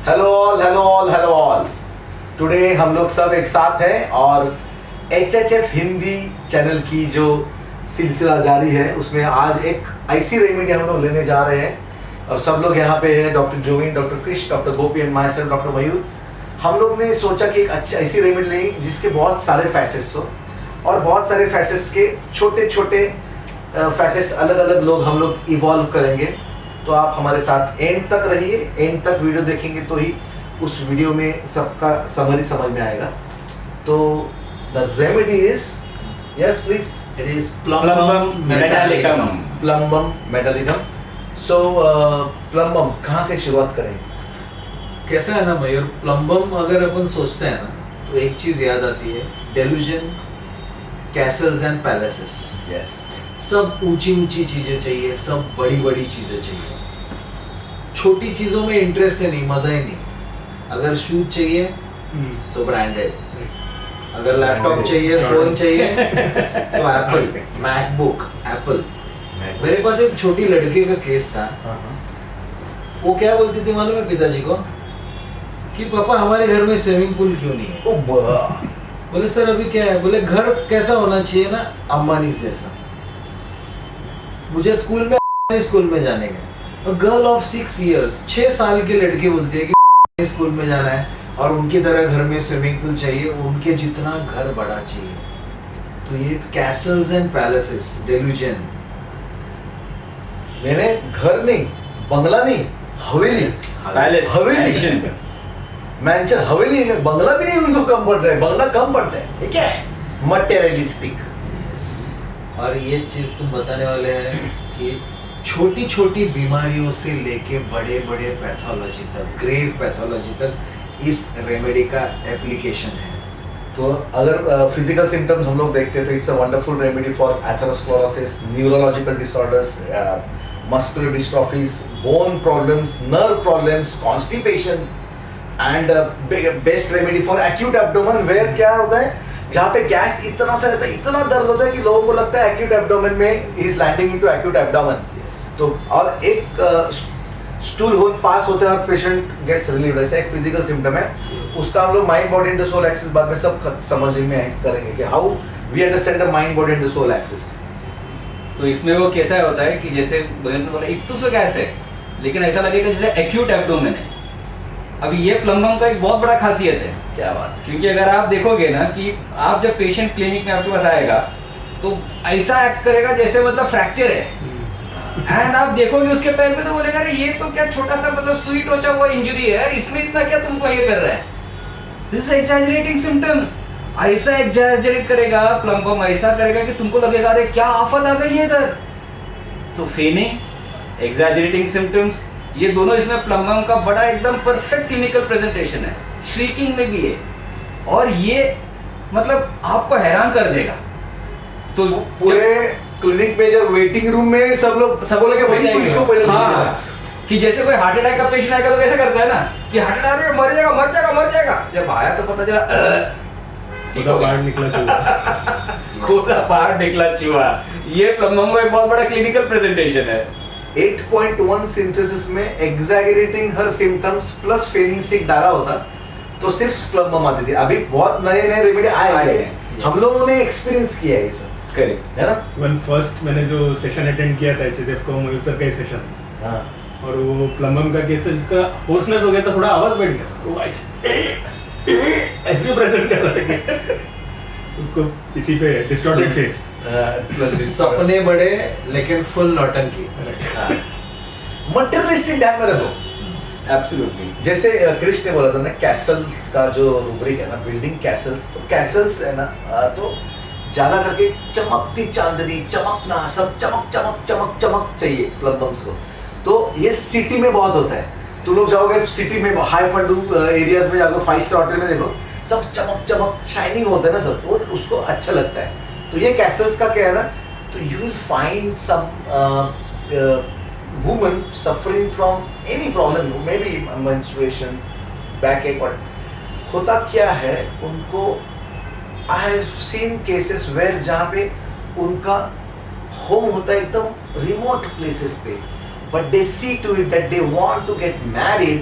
Hello all. Today हम लोग सब एक साथ हैं और HHF हिंदी चैनल की जो सिलसिला जारी है उसमें आज एक ऐसी रेमेडी हम लोग लेने जा रहे हैं और सब लोग यहाँ पे हैं। Doctor Jovin, doctor Krishna, doctor Gopi and myself doctor Mayur. हम लोग ने सोचा कि एक अच्छी ऐसी रेमेडी लेंगे जिसके बहुत सारे फैसेट्स हो और बहुत सारे फैसेट्स के छोटे छोटे फैसेट्स अलग अलग लोग हम लोग इवॉल्व करेंगे। तो आप हमारे साथ एंड तक रहिए। एंड तक वीडियो देखेंगे तो ही उस वीडियो में सबका समझ में आएगा। तो the remedy is, yes please, It is plumbum metallicum. Plumbum metallicum. So plumbum कहाँ से शुरुआत करें? कैसा है ना मयूर, प्लम्बम अगर अपन सोचते हैं ना तो एक चीज याद आती है, delusion, Castle's and palaces. Yes, सब ऊंची ऊंची चीजें चाहिए, सब बड़ी बड़ी चीजें चाहिए। छोटी चीजों में इंटरेस्ट है नहीं, मजा ही नहीं। अगर शूज चाहिए तो ब्रांडेड, अगर लैपटॉप चाहिए, फोन चाहिए तो एप्पल, मैकबुक एप्पल। मेरे पास एक छोटी लड़की का केस था। वो क्या बोलती थी मालूम है पिताजी को कि पापा हमारे घर में स्विमिंग पूल क्यों नहीं है? बोले सर अभी क्या है? बोले घर कैसा होना चाहिए ना, अंबानी जैसा। मुझे स्कूल में जाने का, गर्ल ऑफ 6 years, 6 साल की लड़की बोलती है कि स्कूल में जाना है और उनकी तरह घर में स्विमिंग पूल चाहिए, उनके जितना घर बड़ा चाहिए। तो ये कैसल्स एंड पैलेसेस, डेल्यूजन। मैंने घर नहीं, बंगला नहीं, हवेली, हवेली, मैंशन, हवेली में बंगला भी नहीं उनको कम पड़ रहा है, बंगला कम पड़ता है। ये क्या है? मटेरियलिस्टिक। और ये चीज तुम बताने वाले हैं कि छोटी छोटी बीमारियों से लेके बड़े बड़े पैथोलॉजी तक, ग्रेव पैथोलॉजी तक इस रेमेडी का एप्लीकेशन है। तो अगर फिजिकल सिम्टम्स हम लोग देखते हैं तो it's a wonderful remedy for atherosclerosis, neurological disorders, muscular dystrophies, bone problems, nerve problems, constipation and best remedy for acute abdomen, where क्या होता है जहाँ पे गैस इतना सा रहता है, इतना दर्द होता है कि लोगों को लगता है एक्यूट एब्डोमेन में is landing into acute abdomen. तो और एक स्टूल होल पास होते हैं और पेशेंट गेट्स रिलीव्ड, ऐसा एक फिजिकल सिम्टम है। उसका हम लोग mind body and the soul axis बाद में सब समझ में करेंगे कि how we understand the mind body and the soul axis. तो इसमें वो कैसा होता है कि जैसे बहन ने बोला एक तो सो गैस है, लेकिन ऐसा लगेगा जैसे एक्यूट एब्डोमेन है। अभी ये प्लम्बम का एक बहुत बड़ा खासियत है। क्या बात? क्योंकि अगर आप देखोगे ना कि आप जब पेशेंट क्लिनिक में आपके पास आएगा तो ऐसा एक्ट करेगा जैसे मतलब फ्रैक्चर है, एंड आप देखोगे उसके पैर में तो बोलेगा अरे ये तो क्या छोटा सा मतलब सुई टोचा हुआ इंजरी है, इसमें इतना क्या तुमको ये कर रहा है? This is exaggerating symptoms. ऐसा एक्सैजरेट करेगा प्लम्बम, ऐसा करेगा कि तुमको लगेगा अरे क्या आफत आ गई है इधर। तो फेनिंग, एक्सैजरेटिंग सिम्टम्स, ये दोनों इसमें प्लम्बम का बड़ा एकदम परफेक्ट क्लिनिकल प्रेजेंटेशन है। श्रीकिंग में भी है और ये मतलब आपको हैरान कर देगा। तो पूरे क्लिनिक में जब वेटिंग रूम में सब बोलेंगे भाई तो इसको पहले हाँ, कि जैसे कोई हार्ट अटैक का पेशेंट आएगा तो कैसे करता है ना कि हार्ट अटैक मर जाएगा मर जाएगा मर जाएगा। जब आया तो पता चला खुदा बाहर निकला चूहा। खुदा बाहर निकला चूहा। ये प्लम्बम का एक बहुत बड़ा क्लिनिकल प्रेजेंटेशन है। 8.1 सिंथेसिस में एग्जैगरेटिंग हर सिम्टम्स प्लस फेलिंग सिक डाला होता तो सिर्फ प्लम्बम आती थी। अभी बहुत नए नए रेमेडी आए हैं, हम लोगों ने एक्सपीरियंस किया है ये सब, करेक्ट है ना? वन फर्स्ट मैंने जो सेशन अटेंड किया था HHF को, मयूर सर का ही सेशन था। हाँ। और वो प्लम्बम का केस था जिसका होर्सनेस हो गया था, थोड़ा आवाज बैठ गया था, वो ऐसे प्रेजेंट कर रहा था कि उसको इसी पे डिस्टॉर्टेड फेस, सपने बड़े लेकिन फुल नौटंकी। मटेरियलिस्टिक ध्यान में रखो। एब्सोल्युटली। जैसे कृष्ण ने बोला था ना, कैसल्स का जो रूब्रिक है ना, बिल्डिंग कैसल्स, तो कैसल्स है ना, तो जाना करके चमकती चांदनी, चमकना, सब चमक चमक चमक चमक चाहिए प्लम्बम्स को। तो ये सिटी में बहुत होता है। तुम लोग जाओगे सिटी में, हाई फंडू एरियाज में जाओगे, 5 स्टार होटल में देखो, सब चमक चमक शाइनिंग होता है ना सब, वो उसको अच्छा लगता है। तो ये कैसल्स का क्या है ना, तो you will find some women suffering from any problem, maybe menstruation, backache, और होता क्या है उनको, I have seen cases where जहाँ पे उनका होम होता है एकदम रिमोट प्लेसेस पे, but they see to it that they want to get married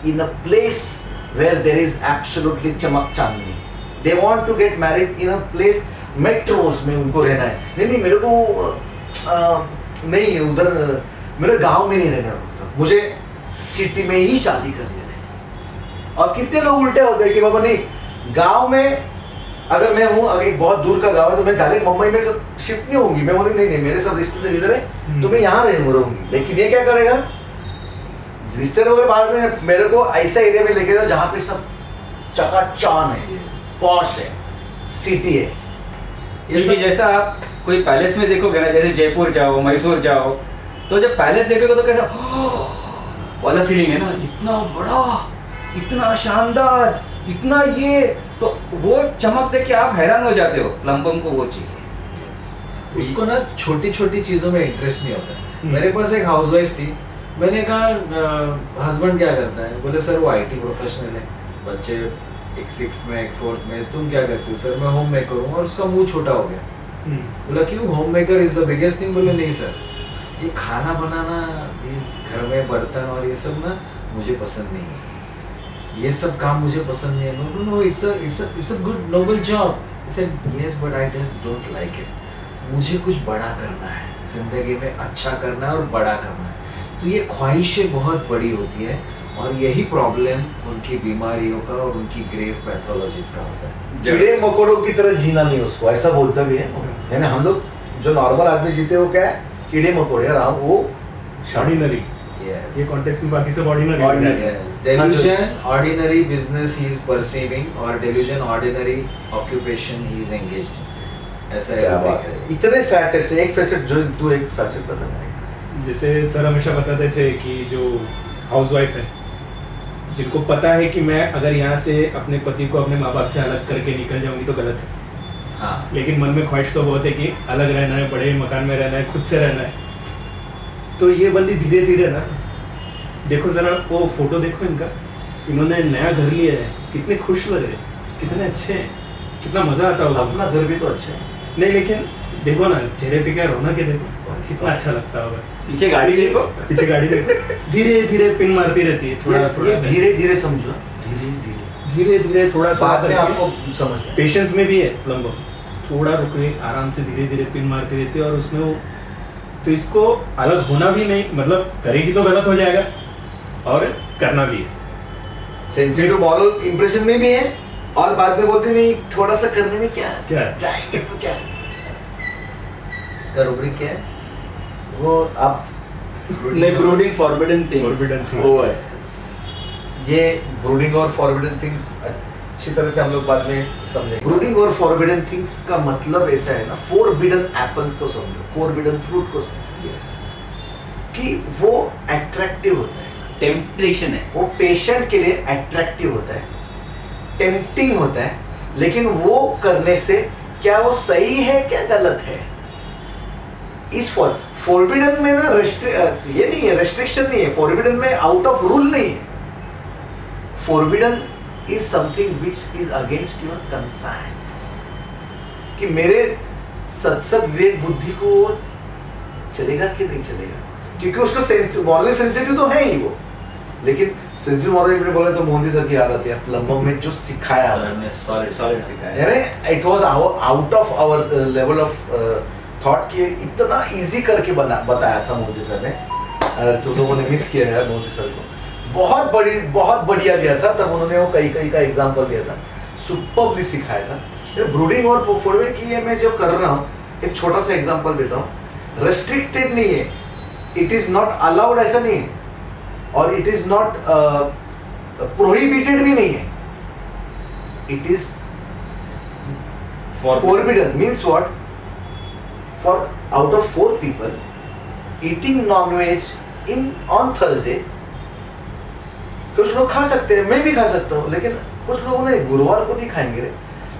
in a place where there is absolutely चमक चांदनी. They want to get married in a place metros में उनको रहना है. नहीं मेरे को नहीं उधर मेरे गांव में नहीं रहना होता, मुझे सिटी में ही शादी करनी है. और कितने लोग उल्टे होते हैं कि बाबा नहीं गांव में अगर मैं हूँ, अगर एक बहुत दूर का गांव है तो मैं डायरेक्ट मुंबई में शिफ्ट नहीं होंगी. मैं बोली नहीं मेरे सब रिश्तेदार इधर है तो मैं यहाँ रहूंगी. लेकिन ये क्या करेगा, रिश्तेदार वगैरह बाहर में मेरे को ऐसा एरिया में लेके जाओ जहाँ पे सब चकाचौंध है, पॉश है, सिटी है. क्योंकि जैसा आप कोई पैलेस में देखोगे ना, जैसे जयपुर जाओ, मैसूर जाओ, तो जब पैलेस देखोगे तो कैसा वाला फीलिंग है ना, इतना बड़ा, इतना शानदार, इतना ये, तो वो चमक देख के आप हैरान हो जाते हो. लंबम को वो चाहिए. उसको ना छोटी छोटी चीजों में इंटरेस्ट नहीं होता है. मेरे पास एक हाउसवाइफ थी, मैंने कहा हस्बैंड क्या करता है, बोले सर वो आईटी प्रोफेशनल है, बच्चे एक 6th में एक 4th में. तुम क्या करती हो? सर मैं होम मेकर हूँ. और उसका मुंह छोटा हो गया. बोला क्यों, home maker is the biggest thing. बोले नहीं सर, ये खाना बनाना, घर में बर्तन और ये सब ना मुझे पसंद नहीं है, ये सब काम मुझे पसंद नहीं है. No it's a good noble job. He said yes but I just don't like it. मुझे कुछ बड़ा करना है जिंदगी में, अच्छा करना है और बड़ा करना है. तो ये ख्वाहिशें बहुत बड़ी होती है और यही प्रॉब्लम उनकी बीमारियों का और उनकी ग्रेव पैथोलॉजीज का होता है. कीड़े मकोड़ों की तरह जीना नहीं उसको, ऐसा बोलता भी है ना. हम लोग जो नॉर्मल आदमी जीते वो क्या है, कीड़े मकोड़े. और वो ऑर्डिनरी, Yes. ये कॉन्टेक्स्ट में बाकी सब ordinary. Yes. Delusion, ordinary business he is perceiving, or delusion, ordinary occupation he is engaged in. ऐसा क्या है. बात है. इतने फैसेट से एक फैसेट जो तू एक फैसेट बता. जैसे सर हमेशा बताते थे कि जो हाउसवाइफ है, जिनको पता है कि मैं अगर यहाँ से अपने पति को अपने माँ बाप से अलग करके निकल जाऊंगी तो गलत है, हाँ. लेकिन मन में ख्वाहिश तो बहुत है कि अलग रहना है, बड़े मकान में रहना है, खुद से रहना है. तो ये बंदी धीरे धीरे ना, देखो जरा वो फोटो देखो इनका, इन्होंने नया घर लिया है, कितने खुश लग रहे हैं, कितने अच्छे हैं, कितना मजा आता होगा. अपना घर भी तो अच्छा है. नहीं लेकिन देखो ना चेहरे पे क्या रौनक है, देखो कितना अच्छा लगता होगा. पीछे गाड़ी देखो, पीछे गाड़ी देखो, धीरे धीरे पिन मारती रहती है. थोड़ा थोड़ा ये धीरे धीरे समझो, धीरे धीरे धीरे थोड़ा बाद में थोड़ा आपको समझ में. पेशेंस में भी है प्लम्बर, थोड़ा रुके, आराम से धीरे धीरे पिन मारती रहती है. और उसमें वो तो इसको अलग होना भी नहीं, मतलब करेगी तो गलत हो जाएगा और करना भी है. सेंसिटिव मॉरल इंप्रेशन में भी है और बाद में बोलते नहीं थोड़ा सा करने में क्या क्या है? जाएंगे तो क्या है? इसका रूब्रिक क्या है? वो आप नहीं, brooding forbidden things, Forbidden things. वो है. ये ब्रूडिंग और फॉरबिडन थिंग्स अच्छी तरह से हम लोग बाद में समझेंगे. ब्रूडिंग और फॉरबिडन थिंग्स का मतलब ऐसा है ना, फॉरबिडन एप्पल्स को समझो, फॉरबिडन फ्रूट को समझो. Yes. कि वो अट्रैक्टिव होता है, टेम्पटेशन है. वो पेशेंट के लिए अट्रैक्टिव होता है, टेम्पटिंग होता है. लेकिन वो करने से क्या वो सही है क्या गलत है? इस फॉरबिडन में ना ये नहीं है, रेस्ट्रिक्शन नहीं है. फॉरबिडन में आउट ऑफ रूल नहीं है. Forbidden is something which is against your conscience. कि मेरे सत विवेक बुद्धि को चलेगा कि नहीं चलेगा, क्योंकि उसको मॉरली सेंसिटिव तो है ही वो. लेकिन सेंसिटिव मॉरल में बोले तो मोदी सर की याद आती है लंबम में जो सिखाया सॉलिड सिखाया. यानी it was out of our level of thought कि इतना इजी करके बताया था मोदी सर ने. तुम लोगों ने मिस किया है मोदी सर को. बहुत बढ़िया दिया था. तब उन्होंने वो कई का एग्जांपल दिया था, सुपर्बली सिखाया था. ये ब्रूडिंग और फॉरवे की ये मैं जो कर रहा हूँ, एक छोटा सा एग्जांपल देता हूँ. रेस्ट्रिक्टेड नहीं है, इट इज नॉट अलाउड ऐसा नहीं है, और इट इज नॉट प्रोहिबिटेड भी नहीं है. It is forbidden means what? For out of 4 people eating non-veg on Thursday, कुछ लोग खा सकते हैं, मैं भी खा सकता हूँ, लेकिन कुछ लोग नहीं, गुरुवार को नहीं खाएंगे रे.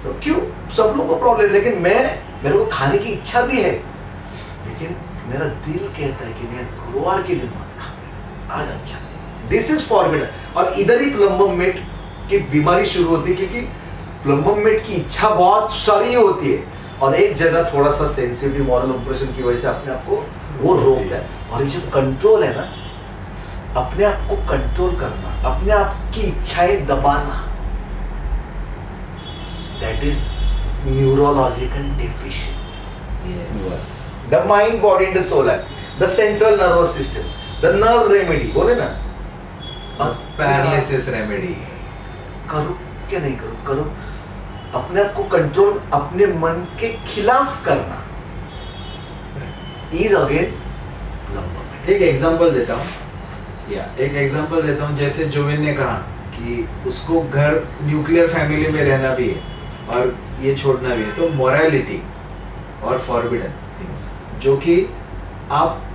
तो क्यों? सब लोगों को प्रॉब्लम. लेकिन मेरे को खाने की इच्छा भी है, लेकिन मेरा दिल कहता है कि नहीं गुरुवार के दिन मत खा, आज अच्छा. This is forbidden. और इधर ही प्लम्बम मेट की बीमारी शुरू होती है, क्योंकि प्लम्बम मेट की इच्छा बहुत सारी होती है और एक जगह थोड़ा सा सेंसिटिव मॉरल इंप्रेशन की वजह से अपने आप को वो रोकता है. और ये जो कंट्रोल है ना, अपने आप को कंट्रोल करना, अपने आप की इच्छाएं दबाना, that is neurological deficiency. Yes. The mind, body and the soul है the central nervous system, the nerve remedy बोले ना। अब पैरालिसिस रेमेडी। करो क्या नहीं करो, करो अपने आप को कंट्रोल, अपने मन के खिलाफ करना इज अगेन लंबा। एक एग्जांपल देता हूँ, एक एग्जांपल देता हूँ। जैसे जोविन ने कहा कि उसको घर न्यूक्लियर फैमिली में रहना भी है और ये छोड़ना भी है, तो मोरालिटी और फॉरबिडन थिंग्स जो कि आप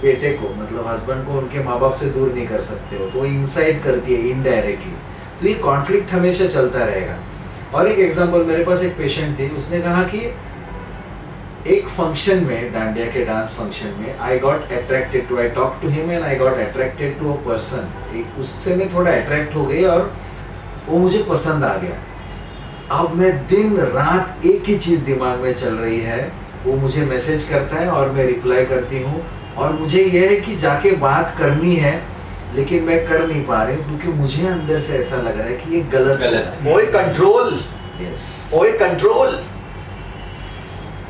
बेटे को मतलब हस्बैंड को उनके माँ बाप से दूर नहीं कर सकते हो, तो वो इंसाइड करती है इनडायरेक्टली, तो ये कॉन्फ्लिक्ट हमेशा चलता रहेगा। और एक एग्जांपल, मेरे पास एक पेशेंट थी, उसने कहा कि एक फंक्शन में, डांडिया के डांस फंक्शन में, I got attracted to, I talk to him and I got attracted to a person. उससे मैं थोड़ा अट्रैक्ट हो गई और वो मुझे पसंद आ गया। अब मैं दिन रात एक ही चीज दिमाग में चल रही है, वो मुझे मैसेज करता है और मैं रिप्लाई करती हूँ, और मुझे ये है कि जाके बात करनी है लेकिन मैं कर नहीं पा रही हूँ क्योंकि मुझे अंदर से ऐसा लग रहा है कि ये गलत है। ओए कंट्रोल, यस, ओए कंट्रोल।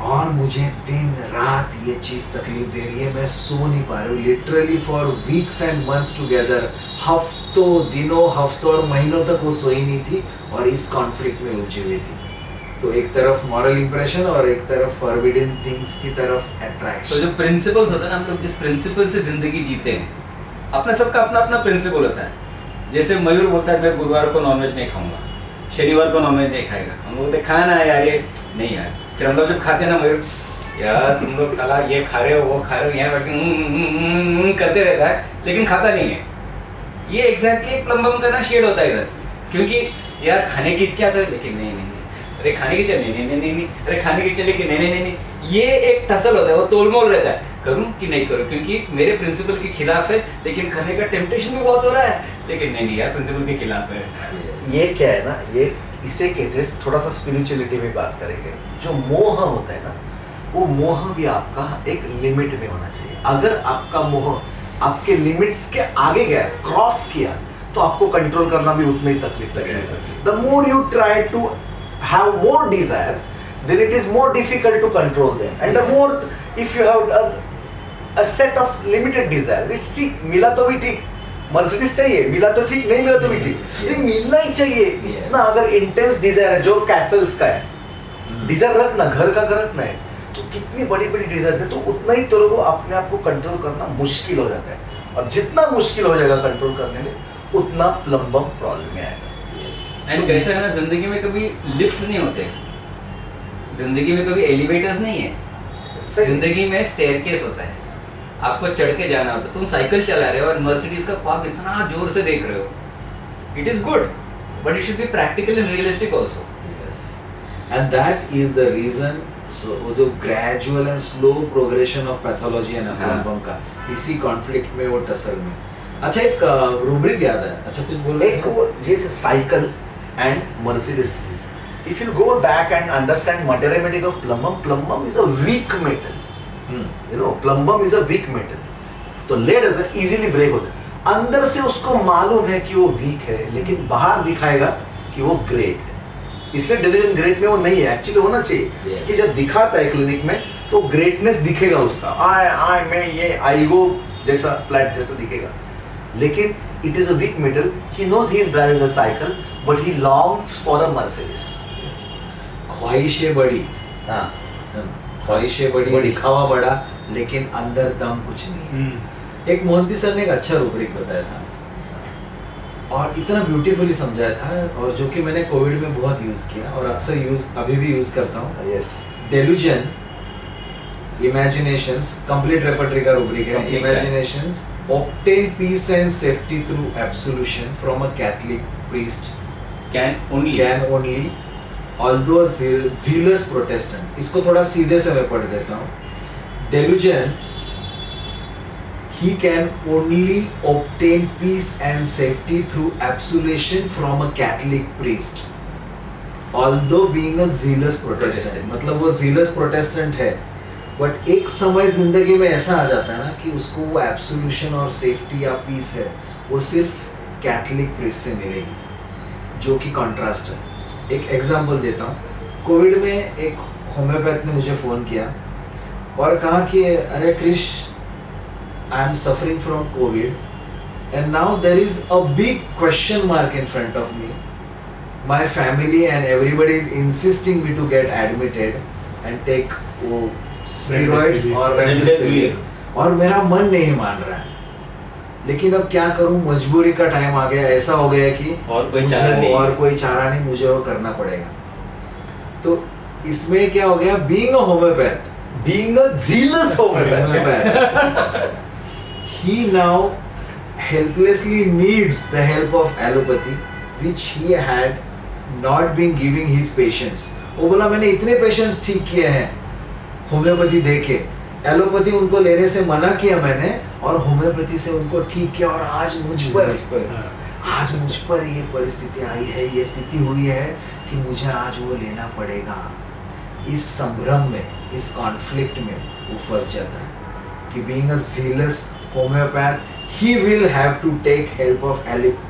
और मुझे दिन रात ये चीज तकलीफ दे रही है, मैं सो नहीं पा रही हूँ literally for weeks and months together. हफ्तों और महीनों तक वो सोई नहीं थी और इस कॉन्फ्लिक्ट में उलझी हुई थी। तो एक तरफ मॉरल इंप्रेशन और एक तरफ फॉरबिडन थिंग्स की तरफ तो अट्रैक्शन। जो प्रिंसिपल्स होता है ना, हम लोग जिस प्रिंसिपल से जिंदगी जीते हैं, अपना सबका अपना अपना प्रिंसिपल होता है। जैसे मयूर बोलता है मैं गुरुवार को नॉनवेज नहीं खाऊंगा, शनिवार को नॉनवेज नहीं खाएगा। हम लोग बोलते खाना है यार, ये नहीं यार। फिर हम लोग जब खाते हैं ना, मयूर यार तुम लोग साला ये खा रहे हो वो खा रहे हो, यहाँ बैठ के करते रहता है लेकिन खाता नहीं है। ये एग्जैक्टली प्लम्बम का ना शेड होता है इधर, क्योंकि यार खाने की इच्छा था लेकिन नहीं, अरे खाने की इच्छा नहीं, अरे खाने की इच्छा लेकिन नहीं। ये एक टसल होता है, वो तोलमोल रहता है, करूं कि नहीं करूं, क्योंकि मेरे प्रिंसिपल के खिलाफ है लेकिन खाने का टेम्पटेशन भी बहुत हो रहा है, लेकिन नहीं यार प्रिंसिपल के खिलाफ है। ये क्या है ना, ये इसे कहते हैं, थोड़ा सा स्पिरिचुअलिटी में बात करेंगे। जो मोह होता है ना, वो मोह भी आपका एक लिमिट में होना चाहिए। अगर आपका मोह आपके लिमिट्स के आगे गया, क्रॉस किया, तो आपको कंट्रोल करना भी उतना ही तकलीफ लगेगा। The more you try to have more desires, then it is more difficult to control them. And the more, if you have a set of limited desires, it's ठीक, मिला तो भी ठीक, मर्सिडीज चाहिए, मिला तो ठीक, नहीं मिला तो भी ठीक, लेकिन मिलना ही चाहिए। इतना अगर इंटेंस डिजायर है, जो कैसल्स का है, डिजायर रखना, घर का रखना है, तो कितनी बड़ी बड़ी डिजायर है, तो उतना ही तेरे को अपने आप को कंट्रोल करना मुश्किल हो जाता है। और जितना मुश्किल हो जाएगा कंट्रोल करने में, उतना प्लम्बम प्रॉब्लम में आएगा। एंड कैसा है ना, जिंदगी में कभी लिफ्ट्स नहीं होते, जिंदगी में कभी एलिवेटर्स नहीं है, जिंदगी में स्टेयरकेस होता है, आपको चढ़ के जाना होता है। तुम साइकिल चला रहे हो और मर्सिडीज का ख्वाब इतना जोर से देख रहे हो, it is good but it should be practical and realistic also. And that is the reason, so वो जो gradual and slow progression of pathology है ना प्लम्बम का, इसी कॉन्फ्लिक्ट में, वो टसल में। अच्छा, एक रूब्रिक याद है, अच्छा कुछ बोल रहे एक वो जैसे cycle and Mercedes. If you go back and understand mathematics of plumbum is a weak metal. You know, plumbum is a weak metal. तो lead अगर easily break होता है, अंदर से उसको मालूम है कि वो weak है, लेकिन बाहर दिखाएगा कि वो great है। इसलिए diligent great में वो नहीं है, एक्चुअली होना चाहिए कि जब दिखाता है क्लिनिक में तो ग्रेटनेस दिखेगा उसका, मैं ये आईगो जैसा फ्लैट जैसा दिखेगा, लेकिन it is a weak metal. He knows he is driving a cycle, but he longs for a Mercedes. ख्वाहिशें बड़ी, हाँ, ख्वाहिशें बड़ी, दिखावा बड़ा, लेकिन अंदर दम कुछ नहीं है। एक मोहंती सर ने एक अच्छा रूब्रिक बताया था और इतना ब्यूटीफुली समझाया था, और जो कि मैंने कोविड में बहुत यूज किया और अक्सर अभी भी यूज करता हूँ। yes. Delusion, imaginations, complete repertory का रूब्रिक है। imaginations obtain peace and safety through absolution from a Catholic priest can only although a zealous Protestant। इसको थोड़ा सीधे से मैं पढ़ देता हूँ। Delusion, he can only obtain peace and safety through absolution from a Catholic priest although being a zealous Protestant। मतलब वो zealous Protestant है बट एक समय जिंदगी में ऐसा आ जाता है ना कि उसको वो एब्सोल्यूशन और सेफ्टी या पीस है वो सिर्फ कैथलिक प्रीस्ट से मिलेगी, जो कि कॉन्ट्रास्ट है। एक एग्जांपल देता हूँ, कोविड में एक होम्योपैथ ने मुझे फ़ोन किया और कहा कि अरे Krish, I am suffering from COVID and now there is a big question mark in front of me, my family and everybody is insisting me to get admitted and take वो steroids और remdesivir, और मेरा मन नहीं मान रहा है, लेकिन अब क्या करूं, मजबूरी का टाइम आ गया, ऐसा हो गया कि और कोई चारा नहीं, मुझे वो करना पड़ेगा। तो इसमें क्या हो गया, being a homeopath, being a zealous homeopath, he now helplessly needs the help of allopathy which he had not been giving his patients। वो बोला मैंने इतने पेशेंट्स ठीक किए हैं होम्योपैथी देके, एलोपैथी उनको लेने से मना किया मैंने और होम्योपैथी से उनको ठीक किया, और आज मुझ पर ये परिस्थिति आई है, ये स्थिति हुई है कि मुझे आज वो लेना पड़ेगा। इस संभ्रम में, इस कॉन्फ्लिक्ट में वो फंस जाता है कि being a zealous homeopath he will have to take help of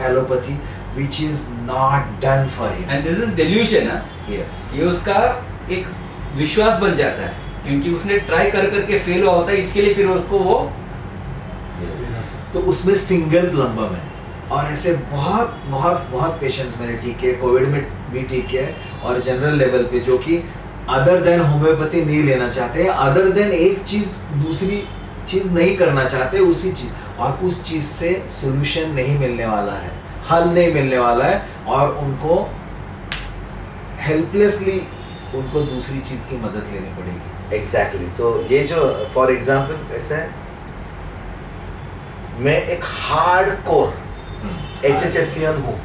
allopathy which is not done for him। And this is dilution. yes, ये उसका एक विश्वास बन जाता है, क्योंकि उसने ट्राई कर करके फेल हुआ होता है, इसके लिए फिर उसको वो yes। तो उसमें सिंगल प्लम्बम है, और ऐसे बहुत बहुत बहुत पेशेंट्स मैंने ठीक किए, कोविड में भी ठीक किए, और जनरल लेवल पे जो कि अदर देन होम्योपैथी नहीं लेना चाहते, अदर देन एक चीज दूसरी चीज नहीं करना चाहते, उसी चीज, और उस चीज से सोल्यूशन नहीं मिलने वाला है, हल नहीं मिलने वाला है, और उनको हेल्पलेसली उनको दूसरी चीज की मदद लेनी पड़ेगी। एग्जैक्टली। तो ये जो फॉर एग्जाम्पल ऐसे है, मैं एक हार्डकोर HHFian हूँ,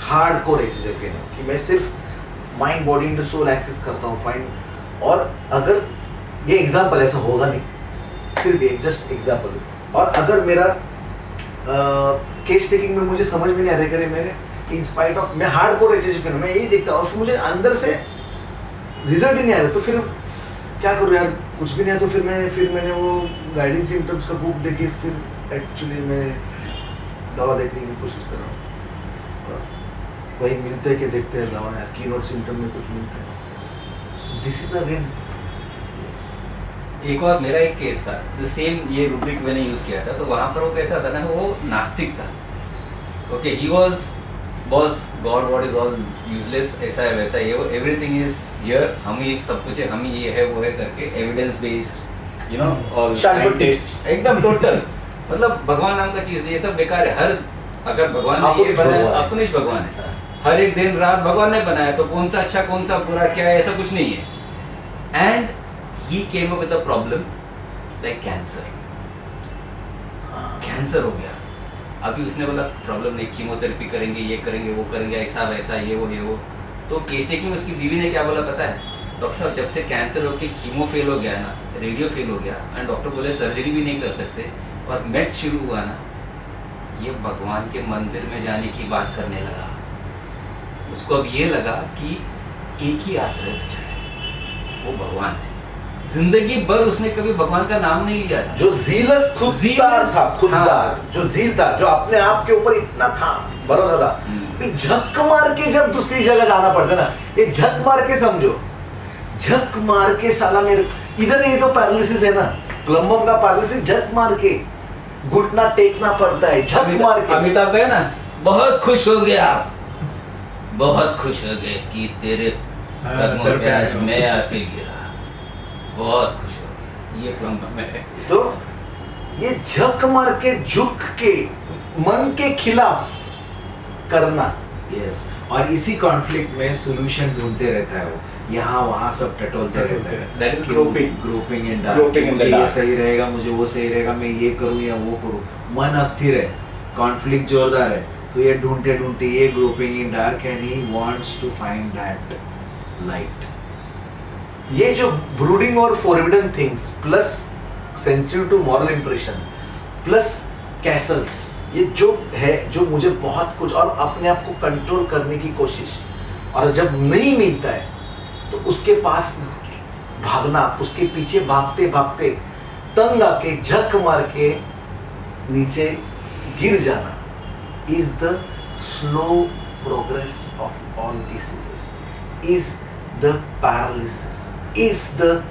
हार्डकोर HHFian हूँ कि मैं सिर्फ mind body and soul access करता हूँ, फाइन। और अगर ये एग्जाम्पल ऐसा होगा नहीं, फिर भी जस्ट एग्जाम्पल, और अगर मेरा केस टेकिंग में मुझे समझ में नहीं आ रहा करे, मैंने इन स्पाइट ऑफ, मैं हार्डकोर HHFian हूँ, मैं यही देखता हूँ, फिर मुझे अंदर से रिजल्ट ही नहीं आ रहा, तो फिर क्या करूँ यार, कुछ भी नहीं है। तो फिर मैंने वो गाइडिंग सिम्टम्स का बुक देखी, फिर एक्चुअली मैं दवा देखने की कोशिश कर रहा हूँ, और वही मिलते हैं कि देखते हैं दवा यार, कीनोट सिम्टम में कुछ मिलता है। This is a win. एक और मेरा एक केस था, द सेम ये रूब्रिक मैंने यूज किया था, तो वहाँ पर वो कैसा था ना, वो नास्तिक था। Okay, he was boss, God what is all useless, ऐसा है वैसा है, वो एवरीथिंग इज हियर, हम ही सब कुछ है, हम ही ये है वो है करके, एविडेंस बेस्ड, यू नो, और साइंटिस्ट एकदम टोटल, मतलब भगवान नाम का चीज नहीं, ये सब बेकार है। हर, अगर भगवान ने ये बनाया, अपनिश भगवान है, हर एक दिन रात भगवान ने बनाया, तो कौन सा अच्छा कौन सा बुरा क्या है, ऐसा कुछ नहीं है। And he came up with a problem like cancer हो गया। अभी उसने बोला प्रॉब्लम नहीं, कीमोथेरेपी करेंगे, ये करेंगे, वो करेंगे, ऐसा वैसा, ये वो। तो केस टेकिंग में उसकी बीवी ने क्या बोला पता है, डॉक्टर साहब जब से कैंसर होके कीमो फेल हो गया ना, रेडियो फेल हो गया, एंड डॉक्टर बोले सर्जरी भी नहीं कर सकते, और मेड्स शुरू हुआ ना, ये भगवान के मंदिर में जाने की बात करने लगा। उसको अब ये लगा कि एक ही आश्रय बचा है, वो भगवान है। जिंदगी भर उसने कभी भगवान का नाम नहीं लिया था। जो जीलस खुददार था, खुददार, जो जील था, जो अपने आप के ऊपर इतना था, भरोसा था, भी झक मार के जब दूसरी जगह जाना पड़ता ना, ये झक मार के समझो, झक मार के साला मेरे इधर, ये तो पैरालिसिस है ना, प्लम्बम का पैरालिसिस, झक मार के घुटना टेकना पड़ता है, झक मार के। अमिताभ गए ना, बहुत खुश हो गए आप, बहुत खुश हो गए कि तेरे कदमों पे आज मैं आके गिरा, बहुत खुश हो, ये प्लम्बम है। तो ये झक मार के, झुक के, मन के खिलाफ करना। यस, और इसी कॉन्फ्लिक्ट में सॉल्यूशन ढूंढते रहता है वो, यहाँ वहाँ सब टटोलते रहता है। That is grouping in dark, मुझे ये सही रहेगा, मुझे वो सही रहेगा, मैं ये करूँ या वो करूँ, मन अस्थिर है, कॉन्फ्लिक्ट जोरदार है, तो ये ढूंढते ढूंढते ये groping in dark, and he wants to find that light. ये जो ब्रूडिंग और forbidden things plus sensitive to moral impression plus castles, ये जो है, जो मुझे बहुत कुछ, और अपने आप को कंट्रोल करने की कोशिश, और जब नहीं मिलता है तो उसके पास भागना, उसके पीछे भागते भागते तंग आके झक मार के नीचे गिर जाना is the slow progress of all diseases, is the paralysis, is the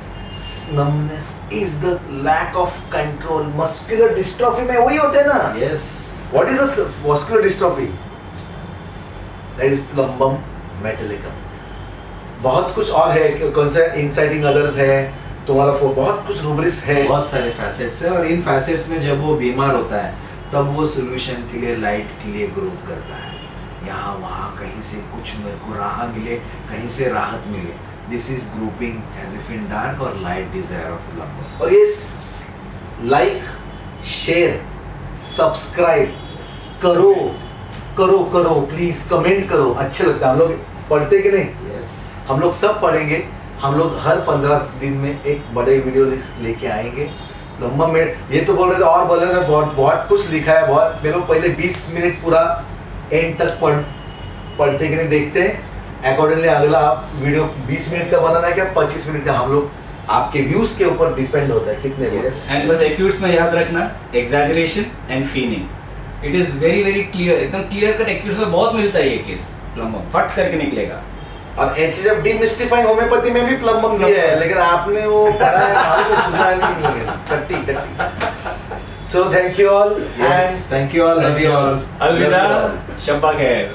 numbness, is the lack of control. Muscular dystrophy में वही होते हैं ना. Yes. What is a muscular dystrophy? That is plumbum metallicum. बहुत कुछ और है, कौन सा inciting others है, तुम्हारा बहुत कुछ रूब्रिक्स है, बहुत सारे फैसेट्स है, और इन फैसेट्स में जब वो बीमार होता है तब वो सोल्यूशन के लिए, लाइट के लिए ग्रुप करता है, यहाँ वहाँ कहीं से कुछ मेरे को राह मिले, कहीं से राहत मिले. This is groping as if in dark और लाइट डिजायर ऑफ प्लम्बर. और ये लाइक, शेयर, सब्सक्राइब करो करो करो, प्लीज कमेंट करो. अच्छे लगता है, हम लोग पढ़ते कि नहीं? यस. हम लोग सब पढ़ेंगे. हम लोग हर 15 दिन में एक बड़े वीडियो लेके आएंगे. लंबा मिनट ये तो बोल रहे थे और बोल रहे थे बहुत कुछ लिखा है, बहुत. मेरे को पहले 20 मिनट पूरा एंड तक पढ़ते कि नहीं देखते हैं. अकॉर्डिंगली अगला आप वीडियो 20 मिनट का बनाना है क्या 25 मिनट का, हम लोग आपके व्यूज के ऊपर डिपेंड होता है कितने व्यूज. एंड बस एक्यूट्स में याद रखना, exaggeration and feigning. It is very very clear, एकदम क्लियर कट. एक्यूट्स में बहुत मिलता है ये केस, प्लम्बम फट करके निकलेगा. और एचएफ डीमिस्टिफाइंग होम्योपैथी में भी प्लम्बम दिया है, लेकिन आपने वो पढ़ा है, हमको सुना नहीं. टट्टी. So thank you all. Yes. Thank you all. Love you all. अलविदा, शब्बा खैर.